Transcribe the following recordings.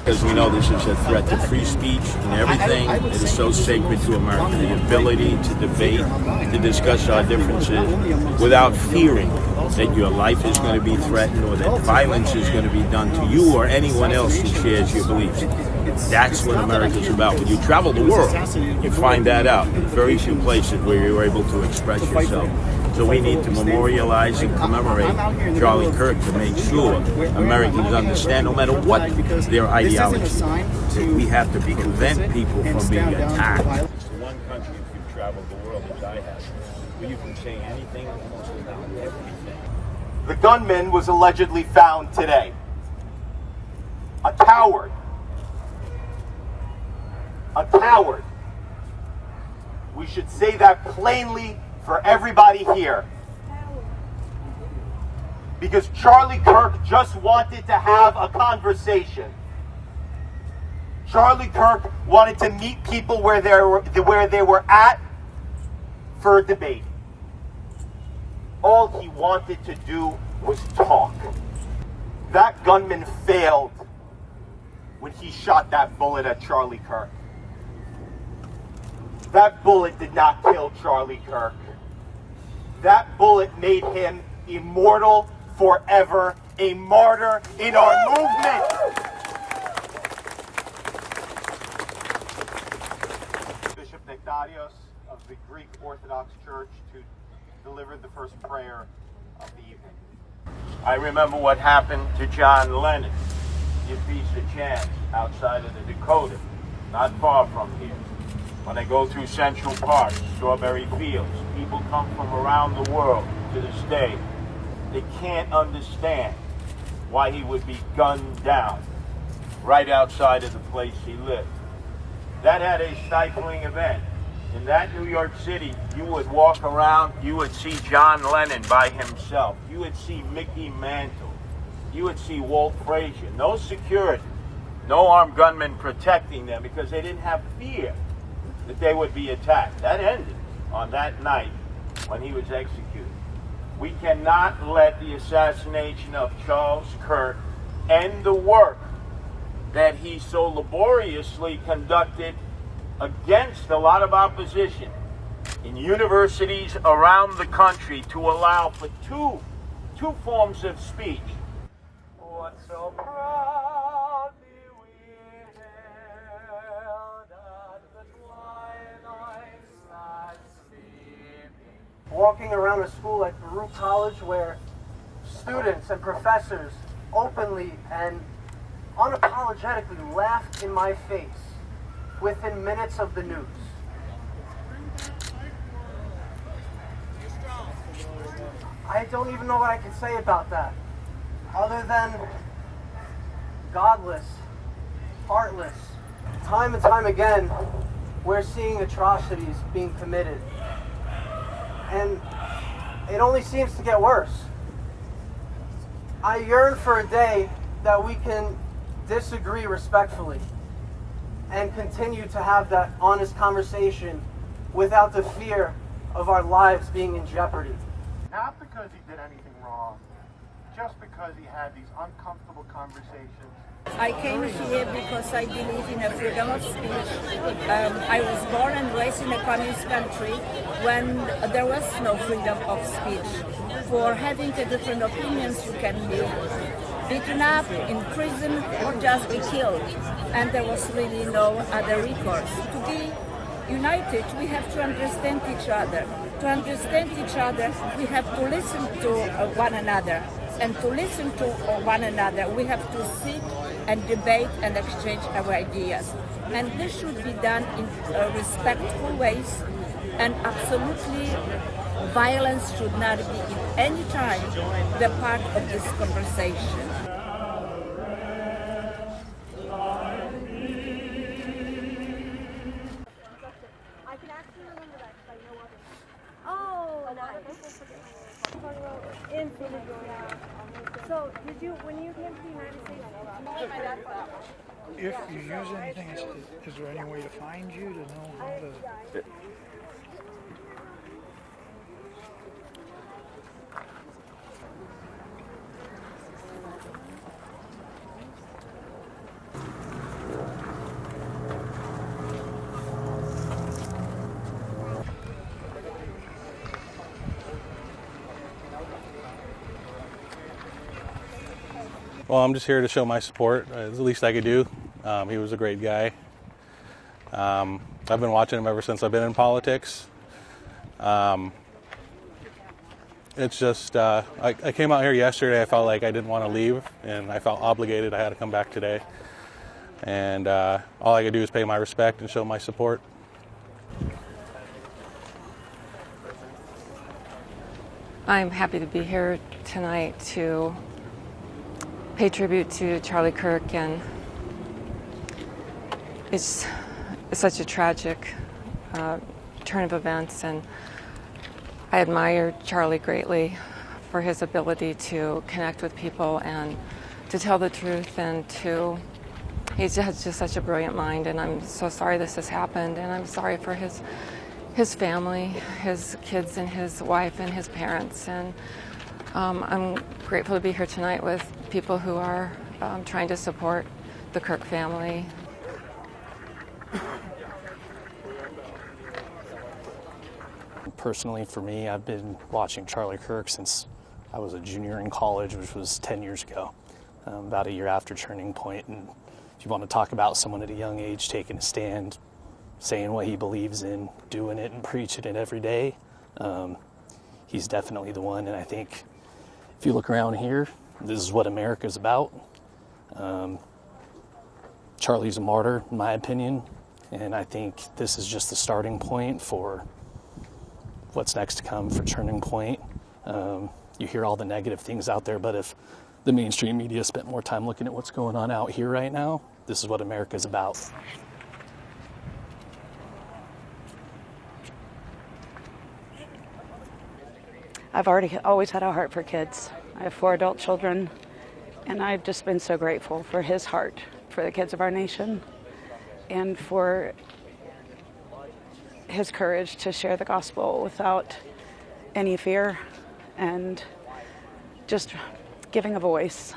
Because we know this is a threat to free speech and everything. It is so sacred to America. The ability to debate, to discuss our differences without fearing that your life is going to be threatened or that violence is going to be done to you or anyone else who shares your beliefs. That's what America's about. When you travel the world, you find that out. There's very few places where you're able to express yourself. So we need to memorialize and commemorate Charlie Kirk to make sure Americans understand, no matter what their ideology, that we have to prevent people from being attacked. It's the one country, if you've traveled the world as I have, where you can say anything almost about everything. The gunman was allegedly found today. A coward. A coward. We should say that plainly for everybody here. Because Charlie Kirk just wanted to have a conversation. Charlie Kirk wanted to meet people where they were at for a debate. All he wanted to do was talk. That gunman failed when he shot that bullet at Charlie Kirk. That bullet did not kill Charlie Kirk. That bullet made him immortal forever, a martyr in our movement. Bishop Nectarios of the Greek Orthodox Church to deliver the first prayer of the evening. I remember what happened to John Lennon, your piece of chance outside of the Dakota, not far from here. When I go through Central Park, Strawberry Fields, people come from around the world to this day. They can't understand why he would be gunned down right outside of the place he lived. That had a stifling event. In that New York City, you would walk around, you would see John Lennon by himself. You would see Mickey Mantle. You would see Walt Frazier. No security, no armed gunmen protecting them because they didn't have fear that they would be attacked. That ended on that night when he was executed. We cannot let the assassination of Charles Kirk end the work that he so laboriously conducted against a lot of opposition in universities around the country to allow for two forms of speech. What so proudly we hailed at the twilight's last gleaming. Walking around a school like Baruch College where students and professors openly and unapologetically laughed in my face within minutes of the news. I don't even know what I can say about that, other than godless, heartless. Time and time again, we're seeing atrocities being committed, and it only seems to get worse. I yearn for a day that we can disagree respectfully and continue to have that honest conversation without the fear of our lives being in jeopardy. Not because he did anything wrong, just because he had these uncomfortable conversations. I came here because I believe in a freedom of speech. I was born and raised in a communist country when there was no freedom of speech. For having a different opinions, you can be beaten up, in prison, or just be killed. And there was really no other recourse. To be united, we have to understand each other. To understand each other, we have to listen to one another. And to listen to one another, we have to sit and debate and exchange our ideas. And this should be done in respectful ways, and absolutely violence should not be in any time the part of this conversation. I can actually remember that because I know of it. Oh, nice. In Philadelphia. So, when you came to the United States, if you use anything, is there any way to find you to know how to... Well, I'm just here to show my support. It's the least I could do. He was a great guy. I've been watching him ever since I've been in politics. It's just, I came out here yesterday. I felt like I didn't want to leave, and I felt obligated. I had to come back today. And all I could do is pay my respect and show my support. I'm happy to be here tonight to pay tribute to Charlie Kirk, and it's such a tragic turn of events, and I admire Charlie greatly for his ability to connect with people and to tell the truth, and he has just such a brilliant mind, and I'm so sorry this has happened, and I'm sorry for his family, his kids and his wife and his parents, and I'm grateful to be here tonight with people who are trying to support the Kirk family. Personally, for me, I've been watching Charlie Kirk since I was a junior in college, which was 10 years ago, about a year after Turning Point. And if you want to talk about someone at a young age taking a stand, saying what he believes in, doing it and preaching it every day, he's definitely the one. And I think if you look around here, this is what America's about. Charlie's a martyr, in my opinion, and I think this is just the starting point for what's next to come for Turning Point. You hear all the negative things out there, but if the mainstream media spent more time looking at what's going on out here right now, this is what America's about. I've always had a heart for kids. I have 4 adult children, and I've just been so grateful for his heart for the kids of our nation and for his courage to share the gospel without any fear, and just giving a voice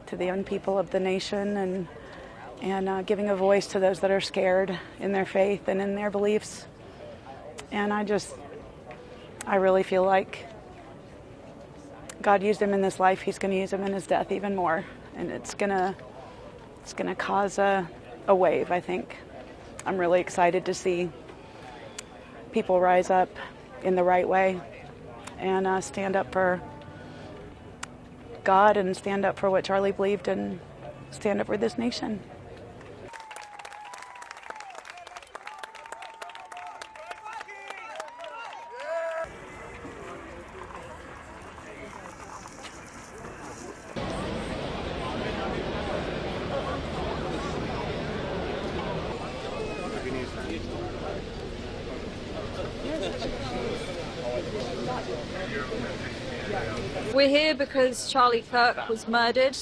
to the young people of the nation, and giving a voice to those that are scared in their faith and in their beliefs. And I really feel like God used him in this life. He's going to use him in his death even more, and it's going to cause a wave, I think. I'm really excited to see people rise up in the right way and stand up for God and stand up for what Charlie believed and stand up for this nation. We're here because Charlie Kirk was murdered.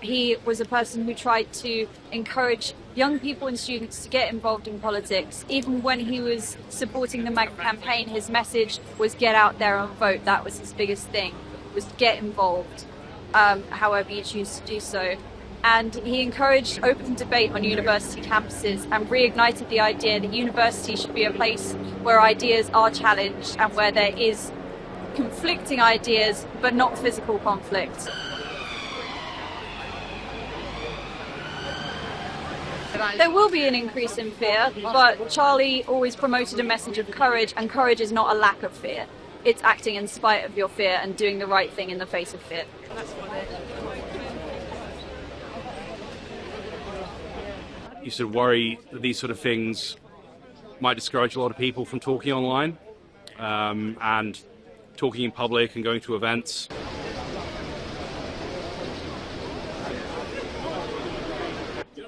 He was a person who tried to encourage young people and students to get involved in politics. Even when he was supporting the MAGA campaign, his message was get out there and vote. That was his biggest thing, was get involved, however you choose to do so. And he encouraged open debate on university campuses and reignited the idea that university should be a place where ideas are challenged and where there is conflicting ideas, but not physical conflict. There will be an increase in fear, but Charlie always promoted a message of courage, and courage is not a lack of fear. It's acting in spite of your fear and doing the right thing in the face of fear. You sort of worry that these sort of things might discourage a lot of people from talking online and talking in public and going to events.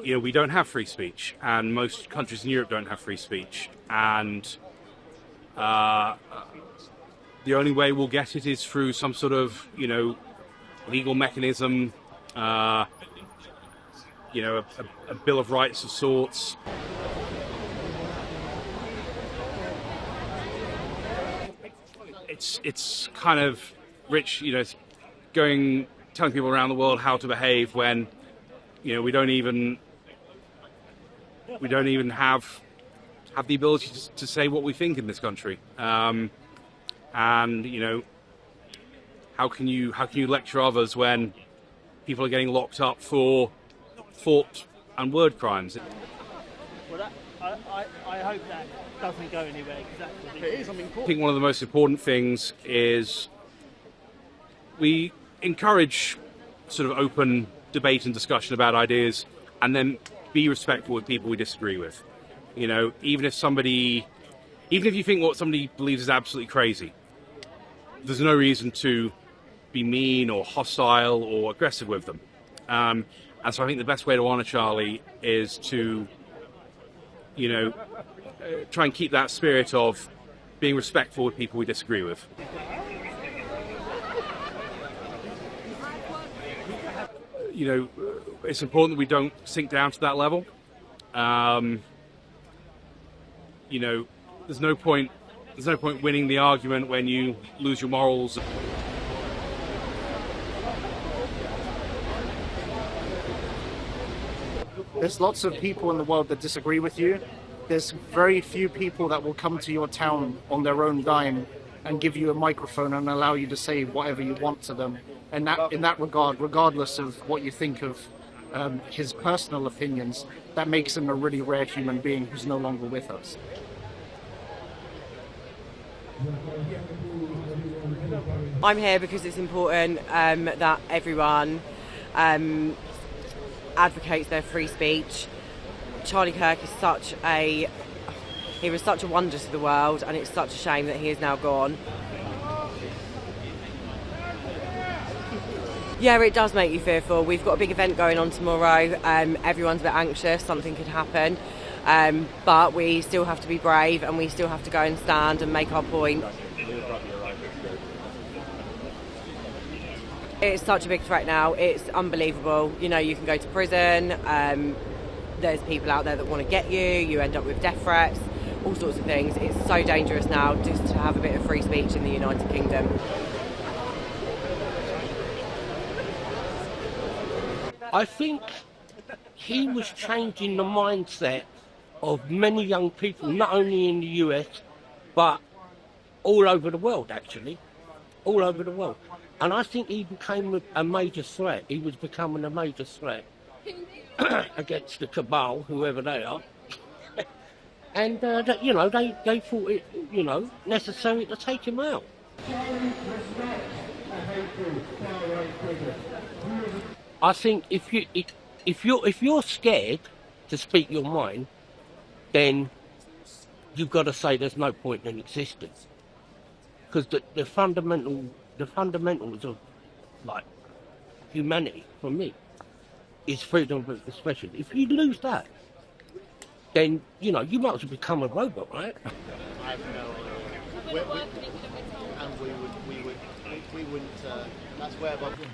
You know, we don't have free speech, and most countries in Europe don't have free speech, and the only way we'll get it is through some sort of, you know, legal mechanism, you know, a Bill of Rights of sorts. It's kind of rich, you know, telling people around the world how to behave when, you know, we don't even have the ability to say what we think in this country. And you know, how can you lecture others when people are getting locked up for thought and word crimes. Well, I hope that doesn't go anywhere, because that's something important. I think one of the most important things is we encourage sort of open debate and discussion about ideas, and then be respectful with people we disagree with. You know, even if you think what somebody believes is absolutely crazy, there's no reason to be mean or hostile or aggressive with them. And so I think the best way to honour Charlie is to, you know, try and keep that spirit of being respectful with people we disagree with. You know, it's important that we don't sink down to that level. You know, there's no point winning the argument when you lose your morals. There's lots of people in the world that disagree with you. There's very few people that will come to your town on their own dime and give you a microphone and allow you to say whatever you want to them. And that, in that regard, regardless of what you think of his personal opinions, that makes him a really rare human being who's no longer with us. I'm here because it's important that everyone advocates their free speech. Charlie Kirk is he was such a wonder to the world, and it's such a shame that he is now gone. Yeah, it does make you fearful. We've got a big event going on tomorrow. Everyone's a bit anxious, something could happen. But we still have to be brave, and we still have to go and stand and make our point. It's such a big threat now. It's unbelievable. You know, you can go to prison. There's people out there that want to get you. You end up with death threats, all sorts of things. It's so dangerous now just to have a bit of free speech in the United Kingdom. I think he was changing the mindset of many young people, not only in the US, but all over the world, actually. All over the world. And I think he became a major threat. He was becoming a major threat against the cabal, whoever they are. And, you know, they thought it, you know, necessary to take him out. I think if you're scared to speak your mind, then you've got to say there's no point in existence, because the fundamentals of like humanity for me is freedom of expression. If you lose that, then you know you might as well become a robot, right? I have no idea. We wouldn't. That's way above him.